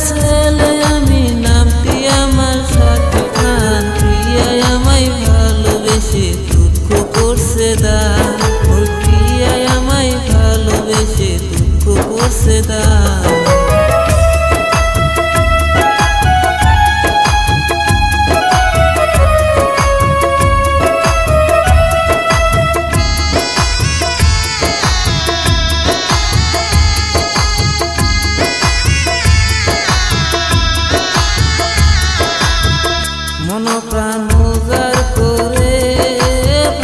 ছেলে আমি, নামটি আমার শাকিব খান। প্রিয়ায় আমায় ভালোবেসে দুঃখ করছে দান। ওই প্রিয়ায় আমায় ভালোবেসে দুঃখ করছে দান। মন প্রাণ উজাড় করে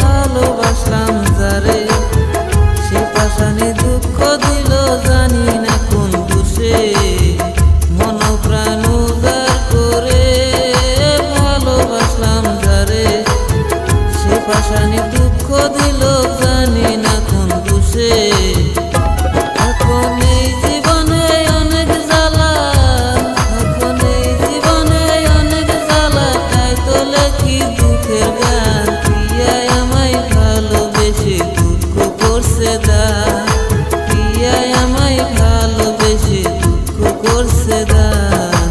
ভালোবাসলাম যারে, সে পাশানি দুঃখ দিল জানি না কোন দোষে। মন প্রাণ উজাড় করে ভালোবাসলাম যারে, সে পাশানি দুঃখ দিল জানি না কোন দোষে। এখন এই জীবনে অনেক জ্বালা, এখন এই জীবনে অনেক জ্বালা, তাই তো লেখি দুঃখের গান। প্রিয়ায় আমায় ভালোবেসে দুঃখ করছে দান। প্রিয়ায় আমায় ভালোবেসে দুঃখ করছে দান।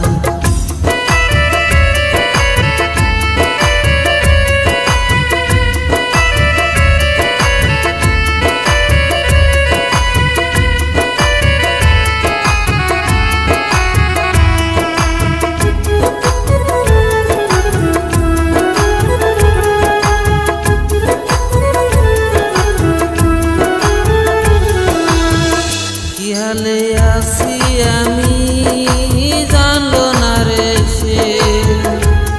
কি হালে আছি আমি জানলো না রে সে,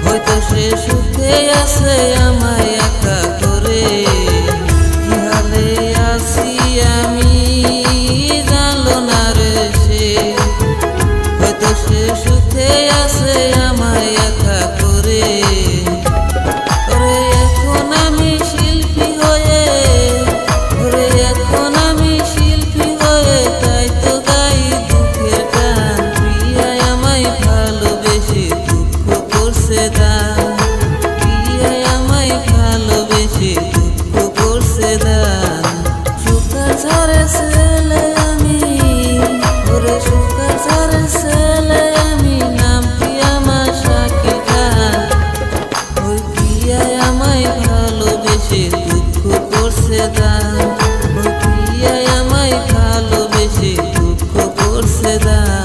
হয়তো সে সুখে আছে আমায় একা করে। কি হালে আছি আমি জানলো না রে সে, হয়তো সে সুখে আছে আমায় একা করে। ওরে এখন আমি শিল্পী হয়ে, ওরে এখন আমি শিল্পী হয়ে, তাই তো গাই দুঃখের গান। প্রিয়ায় আমায় ভালোবেসে দুঃখ করছে দান। প্রিয়ায় আমায় ভালোবেসে দুঃখ করছে দান। সুখা ঝরে ছেলে আমি, ওরে সুখা ঝরে ছেলে আমি, নামটি আমার শাকিব খান। ওই প্রিয়ায় আমায় ভালোবেসে দুঃখ করছে দান। ওই প্রিয়ায় আমায় ভালোবেসে দুঃখ করছে দান।